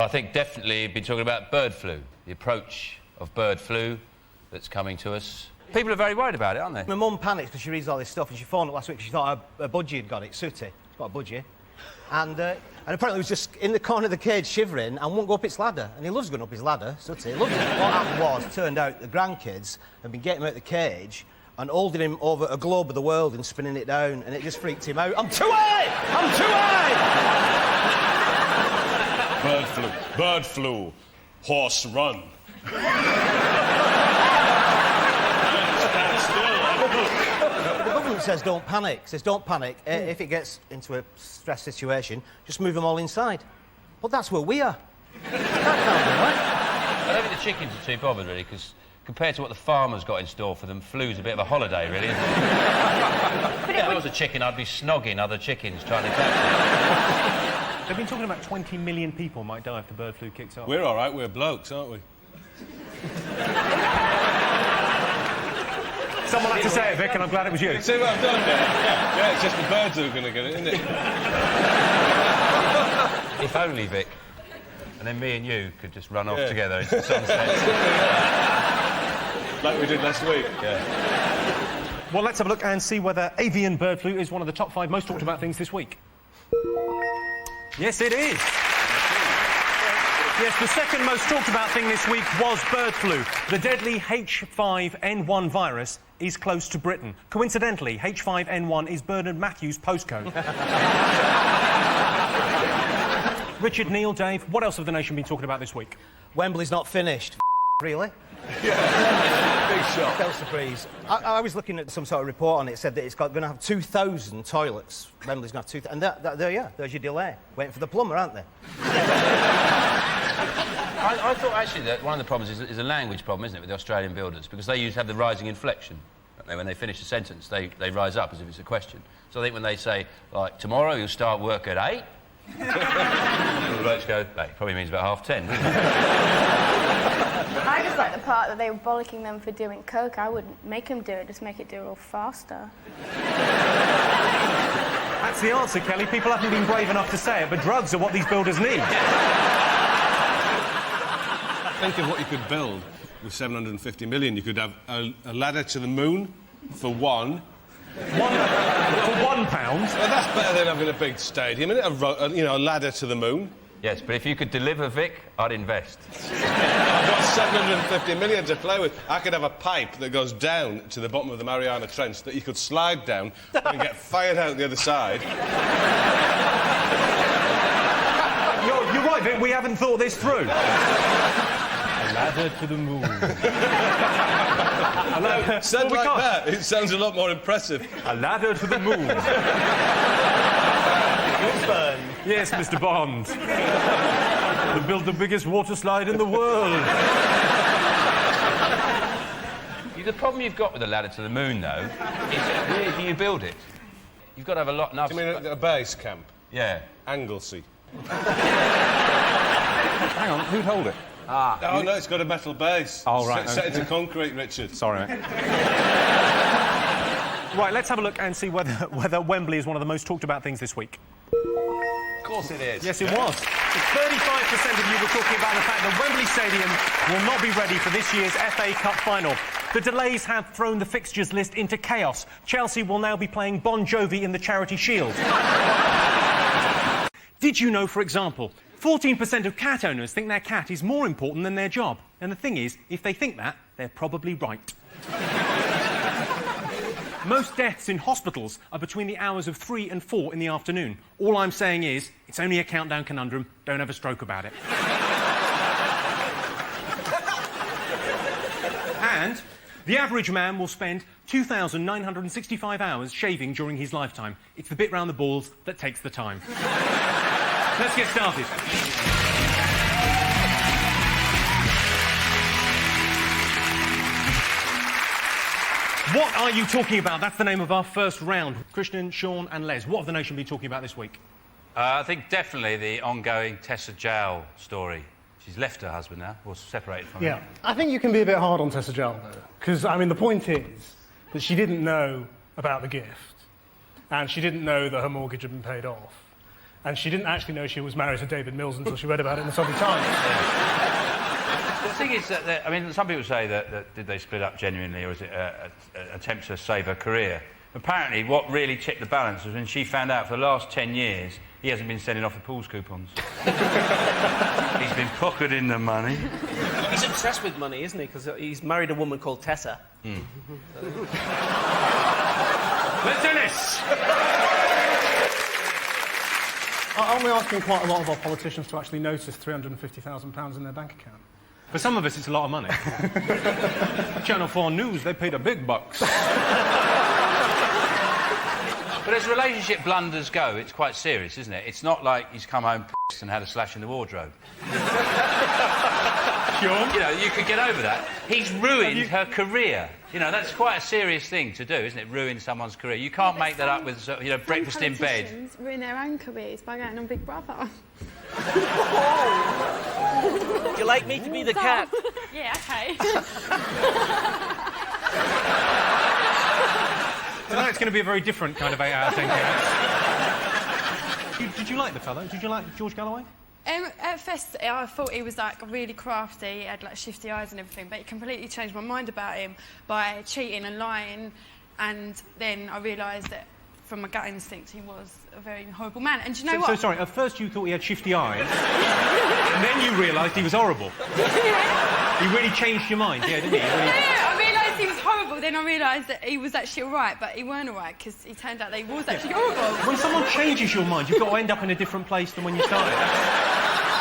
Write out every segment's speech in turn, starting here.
I think definitely been talking about bird flu, the approach of bird flu that's coming to us. People are very worried about it, aren't they? My mum panics because she reads all this stuff and she phoned up last week because she thought her budgie had got it, Sooty. She's got a budgie. And apparently he was just in the corner of the cage shivering and won't go up its ladder. And he loves going up his ladder, Sooty. He loves it. What happened was, turned out the grandkids had been getting him out of the cage and holding him over a globe of the world and spinning it down, and it just freaked him out. I'm too high! I'm too high! Bird flu, horse run. The government says don't panic. Says don't panic. If it gets into a stress situation, just move them all inside. But that's where we are. That can't be right. I don't think the chickens are too bothered, really, because compared to what the farmer's got in store for them, flu's a bit of a holiday, really, isn't it? If I was a chicken, I'd be snogging other chickens trying to catch them. They've been talking about 20 million people might die if the bird flu kicks off. We're all right, we're blokes, aren't we? Someone had to say it, Vic, and I'm glad it was you. See what I've done there? Yeah, it's just the birds who are going to get it, isn't it? If only, Vic. And then me and you could just run off together into the sunset. Like we did last week. Yeah. Well, let's have a look and see whether avian bird flu is one of the top 5 most talked about things this week. Yes, it is. Yes, the second most talked about thing this week was bird flu. The deadly H5N1 virus is close to Britain. Coincidentally, H5N1 is Bernard Matthews' postcode. Richard, Neil, Dave, what else have the nation been talking about this week? Wembley's not finished. Really? Yeah. Big shock. Delta Breeze. I was looking at some sort of report on it. It said that it's going to have 2,000 toilets. Wembley's going to have 2,000. And there's your delay. Waiting for the plumber, aren't they? I thought, actually, that one of the problems is a language problem, isn't it, with the Australian builders? Because they have the rising inflection. When they finish a sentence, they rise up as if it's a question. So I think when they say, like, tomorrow you'll start work at 8, the blokes go, that probably means about 10:30, doesn't it? I just like the part that they were bollocking them for doing coke. I wouldn't make them do it, just make it do it all faster. That's the answer, Kelly. People haven't been brave enough to say it, but drugs are what these builders need. Think of what you could build with 750 million. You could have a ladder to the moon for £1. For £1? Well, that's better than having a big stadium, isn't it? A ladder to the moon. Yes, but if you could deliver, Vic, I'd invest. I've got 750 million to play with. I could have a pipe that goes down to the bottom of the Mariana Trench that you could slide down and get fired out the other side. You're right, Vic, we haven't thought this through. A ladder to the moon. Said like that, it sounds a lot more impressive. A ladder to the moon. Yes, Mr. Bond. We built the biggest water slide in the world. The problem you've got with the ladder to the moon, though, is where do you build it? You've got to have a lot enough... You mean a base camp? Yeah. Anglesey. Hang on, who'd hold it? Oh, no, it's got a metal base. Oh, right. Set into concrete, Richard. Sorry, mate. Right, let's have a look and see whether Wembley is one of the most talked about things this week. Of course it is. Yes, it was. 35% of you were talking about the fact that Wembley Stadium will not be ready for this year's FA Cup final. The delays have thrown the fixtures list into chaos. Chelsea will now be playing Bon Jovi in the Charity Shield. Did you know, for example, 14% of cat owners think their cat is more important than their job? And the thing is, if they think that, they're probably right. Most deaths in hospitals are between the hours of 3 and 4 in the afternoon. All I'm saying is, it's only a countdown conundrum. Don't have a stroke about it. And the average man will spend 2,965 hours shaving during his lifetime. It's the bit round the balls that takes the time. Let's get started. What are you talking about? That's the name of our first round. Christian, Sean and Les, what have the nation been talking about this week? I think definitely the ongoing Tessa Jail story. She's left her husband now, or separated from him. Yeah, I think you can be a bit hard on Tessa Jail, though. Because, I mean, the point is that she didn't know about the gift. And she didn't know that her mortgage had been paid off. And she didn't actually know she was married to David Mills until she read about it in the Sunday Times. The thing is that, I mean, some people say that did they split up genuinely, or was it an attempt to save her career? Apparently, what really tipped the balance was when she found out for the last 10 years he hasn't been sending off the pools coupons. He's been pocketing the money. He's obsessed with money, isn't he? Because he's married a woman called Tessa. Let's do this! Aren't we asking quite a lot of our politicians to actually notice £350,000 in their bank account? For some of us, it's a lot of money. Channel 4 News, they pay the big bucks. But as relationship blunders go, it's quite serious, isn't it? It's not like he's come home pissed and had a slash in the wardrobe. Sure. You know, you could get over that. He's ruined her career. You know, that's quite a serious thing to do, isn't it? Ruin someone's career. You can't make that up with, you know, breakfast in bed. Politicians ruin their own careers by going on Big Brother. Would you like me to be the cat? Yeah, okay. Tonight's going to be a very different kind of 8 out of 10 cats. Did you like the fellow? Did you like George Galloway? At first, I thought he was like really crafty, he had like shifty eyes and everything, but it completely changed my mind about him by cheating and lying, and then I realised that from my gut instinct he was a very horrible man. And do you know what? So sorry, at first you thought he had shifty eyes, and then you realised he was horrible. He really changed your mind, yeah, didn't he? Yeah, I realised he was horrible, then I realised that he was actually alright, but he weren't alright, because he turned out that he was actually horrible. When someone changes your mind, you've got to end up in a different place than when you started.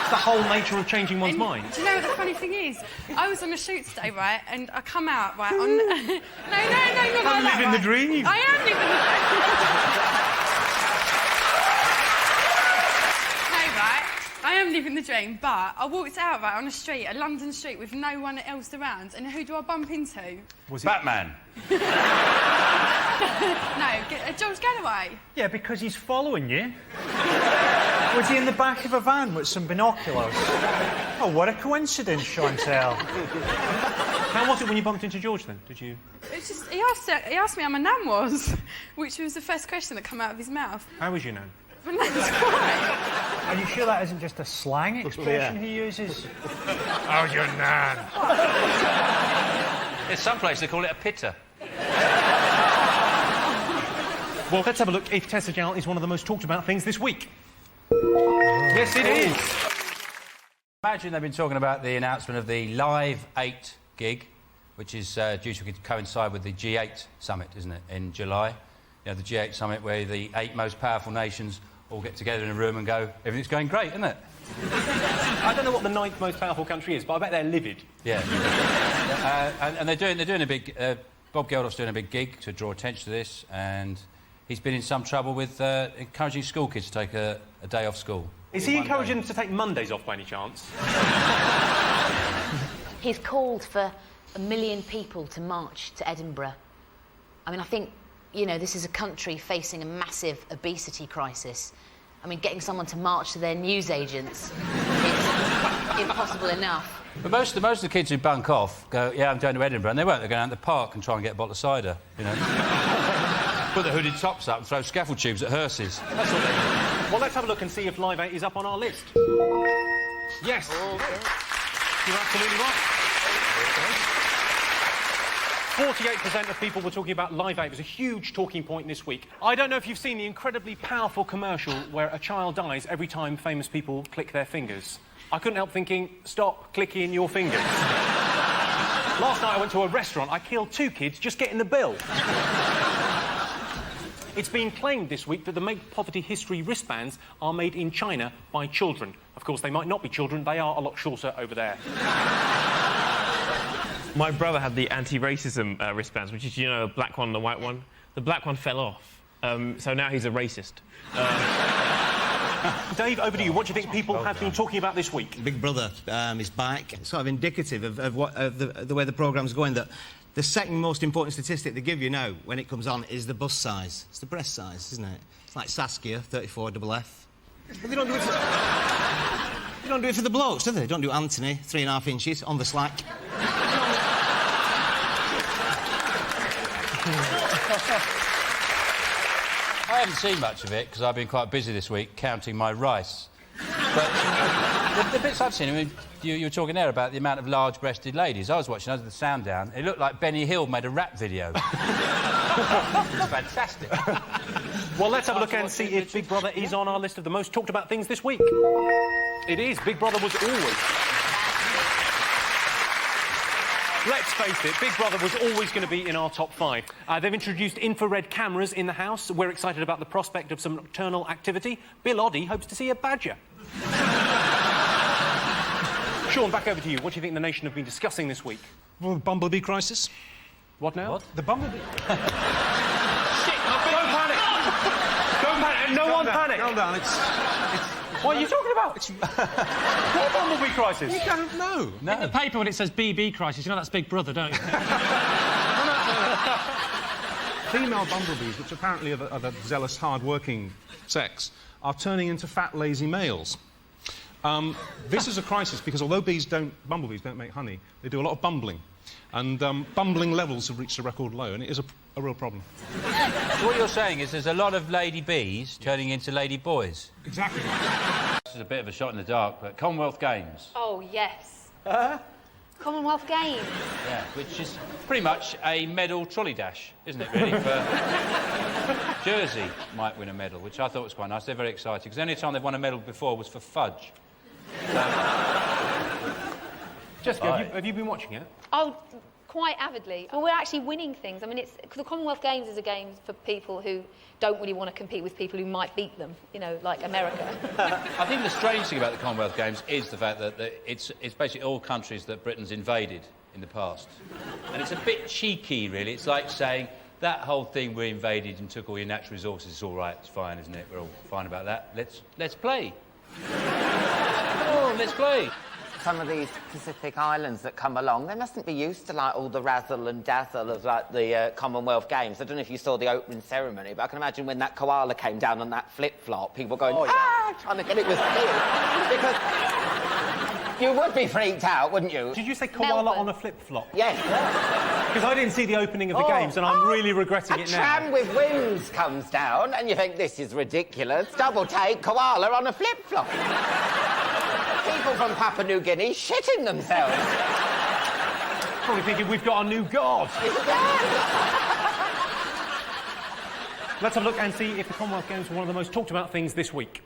It's the whole nature of changing one's mind. Do you know what the funny thing is? I was on a shoot today, right, and I come out, right, on... no, not like that, living the dream. I am living the dream. No, right, I am living the dream, but I walked out, right, on a street, a London street, with no one else around, and who do I bump into? Was it Batman? No, George Galloway. Yeah, because he's following you. Was he in the back of a van with some binoculars? Oh, what a coincidence, Chantal. How was it when you bumped into George, then? Did you... It's just, he asked me how my nan was, which was the first question that came out of his mouth. How was your nan? My nan's fine. Are you sure that isn't just a slang expression he uses? How's your nan? There's some place they call it a pitter. Well, let's have a look if Tessa Jail is one of the most talked about things this week. Yes, it is. Imagine they've been talking about the announcement of the Live 8 gig, which is due to coincide with the G8 summit, isn't it, in July? You know, the G8 summit where the 8 most powerful nations all get together in a room and go, everything's going great, isn't it? I don't know what the 9th most powerful country is, but I bet they're livid. Yeah. And they're doing a big... Bob Geldof's doing a big gig to draw attention to this, and he's been in some trouble with encouraging school kids to take a day off school. Is he encouraging them to take Mondays off by any chance? He's called for 1 million people to march to Edinburgh. I mean, I think, you know, this is a country facing a massive obesity crisis. I mean, getting someone to march to their newsagents is impossible enough. But most of the kids who bunk off go, yeah, I'm going to Edinburgh, and they won't. They're going out to the park and try and get a bottle of cider, you know. Put the hooded tops up and throw scaffold tubes at hearses. That's what they do. Well, let's have a look and see if Live 8 is up on our list. Yes. You're absolutely right. 48% of people were talking about Live 8. It was a huge talking point this week. I don't know if you've seen the incredibly powerful commercial where a child dies every time famous people click their fingers. I couldn't help thinking, stop clicking your fingers. Last night I went to a restaurant. I killed 2 kids just getting the bill. It's been claimed this week that the Make Poverty History wristbands are made in China by children. Of course, they might not be children. They are a lot shorter over there. My brother had the anti-racism wristbands, which is, you know, a black one and a white one. The black one fell off, so now he's a racist. Dave, over to you. What do you think people have been talking about this week? Big Brother is back. It's sort of indicative of the way the programme's going, that the second most important statistic they give you now when it comes on is the bust size. It's the breast size, isn't it? It's like Saskia, 34FF. But they don't do it for... They don't do it for the blokes, do they? They don't do Anthony, 3.5 inches, on the slack. I haven't seen much of it because I've been quite busy this week counting my rice. But the bits I've seen, I mean, you were talking there about the amount of large-breasted ladies. I was watching under the sound down. It looked like Benny Hill made a rap video. It's fantastic. Well, let's have a look and see if Big Brother is on our list of the most talked about things this week. It is. Big Brother was always... Let's face it, Big Brother was always going to be in our top 5. They've introduced infrared cameras in the house. We're excited about the prospect of some nocturnal activity. Bill Oddie hopes to see a badger. Sean, back over to you. What do you think the nation have been discussing this week? Well, the Bumblebee crisis. What now? What? The Bumblebee... Shit! Don't panic! Don't panic! No one panic! Calm down, it's... What are you talking about? What Bumblebee crisis? You don't know. No. In the paper, when it says BB crisis, you know that's Big Brother, don't you? Female bumblebees, which apparently are the zealous, hard-working sex, are turning into fat, lazy males. This is a crisis because although bumblebees don't make honey, they do a lot of bumbling. And bumbling levels have reached a record low, and it is a real problem. So what you're saying is there's a lot of lady bees turning into lady boys. Exactly. This is a bit of a shot in the dark, but Commonwealth Games. Oh, yes. Commonwealth Games. Yeah, which is pretty much a medal trolley dash, isn't it, really? For Jersey might win a medal, which I thought was quite nice. They're very excited, because the only time they've won a medal before was for fudge. Jessica, have you been watching it? Oh, quite avidly. Well, we're actually winning things. I mean, the Commonwealth Games is a game for people who don't really want to compete with people who might beat them, you know, like America. I think the strange thing about the Commonwealth Games is the fact that it's basically all countries that Britain's invaded in the past. And it's a bit cheeky, really. It's like saying, that whole thing we invaded and took all your natural resources, it's all right, it's fine, isn't it? We're all fine about that. Let's play. Oh, let's play. Some of these Pacific islands that come along, they mustn't be used to, like, all the razzle and dazzle of, like, the Commonwealth Games. I don't know if you saw the opening ceremony, but I can imagine when that koala came down on that flip-flop, people going, trying to get it with speed. Because you would be freaked out, wouldn't you? Did you say koala on a flip-flop? Yes. Because I didn't see the opening of the Games, and I'm really regretting it now. A tram with wings comes down, and you think, this is ridiculous. Double take, koala on a flip-flop. People from Papua New Guinea shitting themselves. Probably thinking we've got a new god. Let's have a look and see if the Commonwealth Games were one of the most talked about things this week.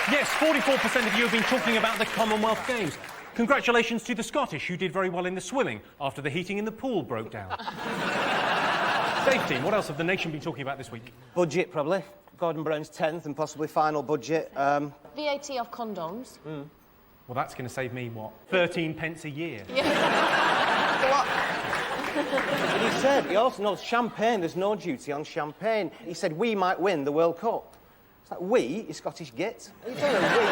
Yes, 44% of you have been talking about the Commonwealth Games. Congratulations to the Scottish, who did very well in the swimming after the heating in the pool broke down. Dave team, what else have the nation been talking about this week? Budget, probably. Gordon Brown's 10th and possibly final budget. VAT off condoms. Well, that's going to save me, what, 13 pence a year? But he said, he also knows champagne, there's no duty on champagne. He said we might win the World Cup. It's like, we? You Scottish git? Are you talking we?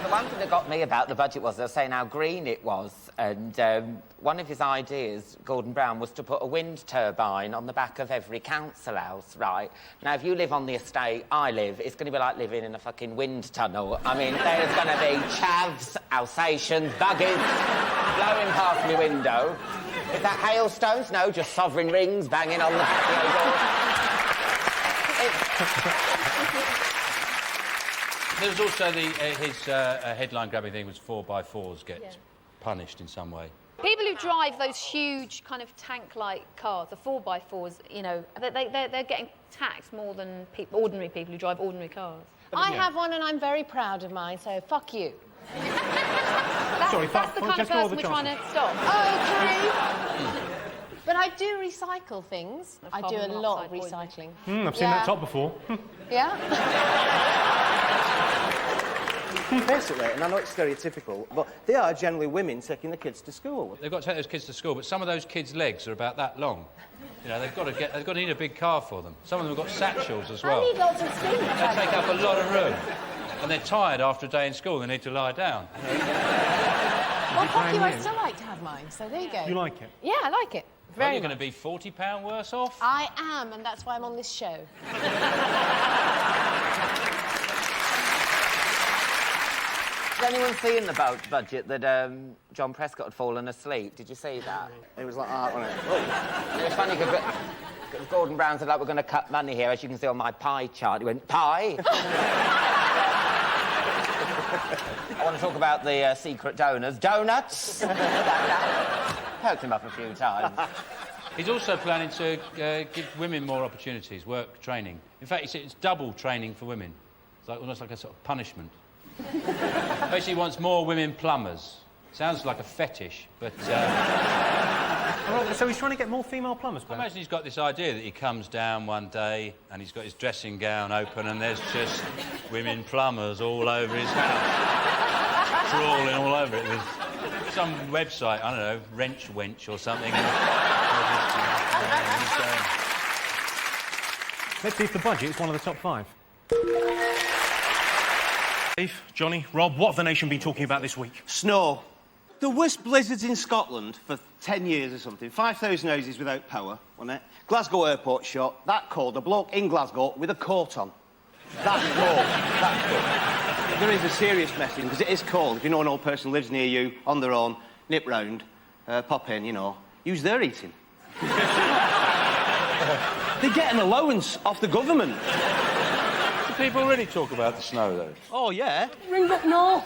The one thing that got me about the budget was they were saying how green it was, and one of his ideas, Gordon Brown, was to put a wind turbine on the back of every council house, right? Now, if you live on the estate I live, it's going to be like living in a fucking wind tunnel. I mean, there's going to be chavs, Alsatians, buggies blowing past my window. Is that hailstones? No, just sovereign rings banging on the door. There was also his headline-grabbing thing was 4x4s get punished in some way. People who drive those huge kind of tank-like cars, the 4x4s, you know, they're getting taxed more than ordinary people who drive ordinary cars. I have one and I'm very proud of mine, so fuck you. That's the kind of person we're trying to stop. Okay. But I do recycle things. I do a lot of recycling. I've seen that top before. Yeah? Basically, and I know it's stereotypical, but they are generally women taking the kids to school. They've got to take those kids to school, but some of those kids' legs are about that long. You know, they've got to need a big car for them. Some of them have got satchels as well. I need lots of space. They take up a lot of room. And they're tired after a day in school, they need to lie down. Well, fuck you, I still like to have mine, so there you go. You like it? Yeah, I like it. Well, you're going to be £40 worse off? I am, and that's why I'm on this show. Has anyone seen the budget that John Prescott had fallen asleep? Did you see that? It was like art, wasn't it? It was funny because Gordon Brown said, like, we're going to cut money here, as you can see on my pie chart. He went, pie? I want to talk about the secret donors. Donuts? Poked him up a few times. He's also planning to give women more opportunities, work training. In fact, he said it's double training for women. It's like, almost like a sort of punishment. Basically, he wants more women plumbers. Sounds like a fetish, but... So he's trying to get more female plumbers, I imagine he's got this idea that he comes down one day and he's got his dressing gown open and there's just women plumbers all over his house. Crawling all over it. There's some website, I don't know, Wrench Wench or something. Let's see if the budget is one of the top 5. Dave, Johnny, Rob, what have the nation been talking about this week? Snow. The worst blizzards in Scotland for 10 years or something. 5,000 houses without power, wasn't it? Glasgow airport shut. That cold. A bloke in Glasgow with a coat on. That's cold. That's cold. There is a serious message, because it is cold. If you know an old person lives near you, on their own, nip round, pop in, you know, use their heating. They get an allowance off the government. Do people really talk about the snow, though? Oh, yeah. Ring up north.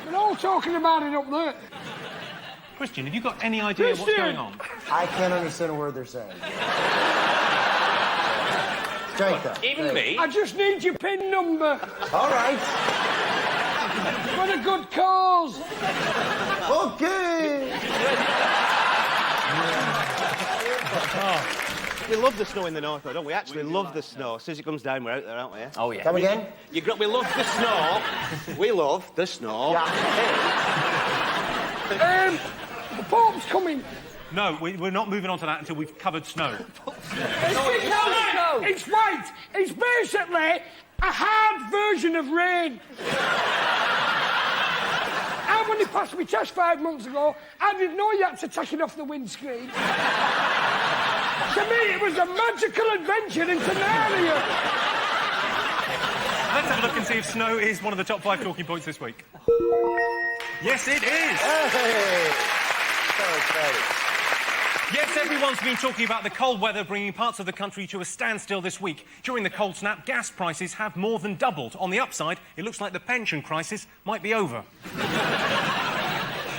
They're all talking about it up there. Christian, have you got any idea what's going on? I can't understand a word they're saying. Straight up. Even me? I just need your PIN number. All right. For a good cause. Okay. We love the snow in the north, though, don't we? Actually love the snow. As soon as it comes down, we're out there, aren't we? Oh, yeah. Come again? We love the snow. We love the snow. The Pope's coming. No, we're not moving on to that until we've covered snow. It's white. It's basically a hard version of rain. I only passed my test 5 months ago. I didn't know you had to take it off the windscreen. To me, it was a magical adventure into Narnia. Let's have a look and see if snow is one of the top 5 talking points this week. Yes, it is! Hey. So excited. Yes, everyone's been talking about the cold weather bringing parts of the country to a standstill this week. During the cold snap, gas prices have more than doubled. On the upside, it looks like the pension crisis might be over.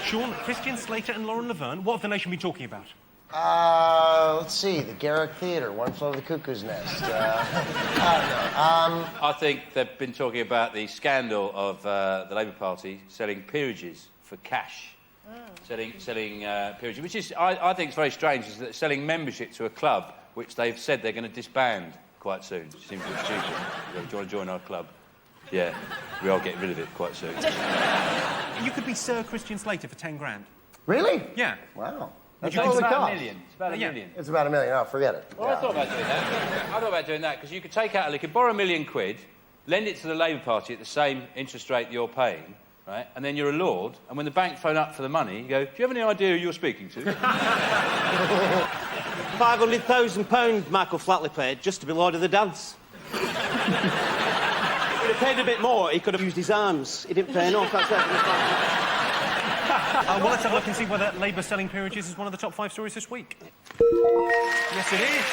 Sean, Christian, Slater and Lauren Laverne, what have the nation been talking about? Let's see, the Garrick Theatre, One Flew Over the Cuckoo's Nest. I don't know. I think they've been talking about the scandal of the Labour Party selling peerages for cash. Selling peerages, which is, I think, it's very strange, is that selling membership to a club which they've said they're going to disband quite soon. It seems a bit stupid. Do you want to join our club? Yeah, we are getting rid of it quite soon. You could be Sir Christian Slater for 10 grand. Really? Yeah. Wow. It's about $1 million. It's about $1 million. It's about $1 million. Oh, forget it. Well, I thought about doing that. I thought about doing that because you could take out, you could borrow £1 million, lend it to the Labour Party at the same interest rate you're paying, right? And then you're a lord, and when the bank phone up for the money, you go, do you have any idea who you're speaking to? £500,000 Michael Flatley paid just to be Lord of the Dance. If he'd have paid a bit more, he could have used his arms. He didn't pay enough, that's it. Well, let's have a look and see whether Labour selling peerages is one of the top 5 stories this week. Yes, it is.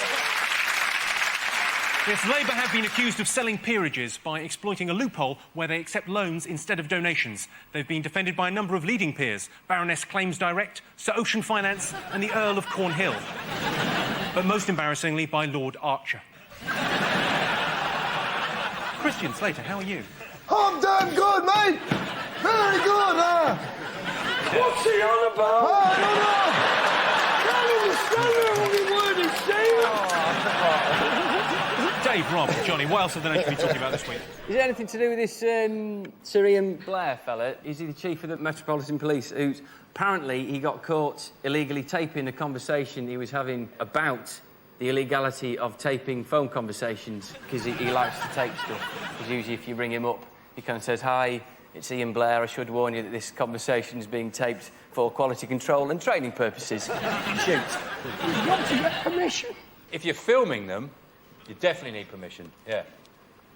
Yes, Labour have been accused of selling peerages by exploiting a loophole where they accept loans instead of donations. They've been defended by a number of leading peers, Baroness Claims Direct, Sir Ocean Finance and the Earl of Cornhill. But most embarrassingly by Lord Archer. Christian Slater, how are you? I'm damn good, mate! Very good, What's he on about? I don't know! Can't understand every word he's saying. Dave, Rob, Johnny, what else have the nation been talking about this week? Is it anything to do with this Sir Ian Blair fella? Is he the chief of the Metropolitan Police who's apparently he got caught illegally taping a conversation he was having about the illegality of taping phone conversations because he likes to tape stuff. Because usually if you ring him up, he kind of says, "Hi, it's Ian Blair. I should warn you that this conversation is being taped for quality control and training purposes." Shoot. You've got to get permission. If you're filming them, you definitely need permission, yeah.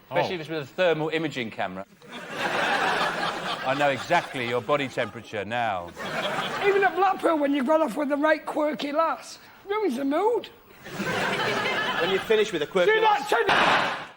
Especially if it's with a thermal imaging camera. I know exactly your body temperature now. Even at Blackpool, when you got off with the right quirky lass, ruins the mood. When you finish with a quirky See that?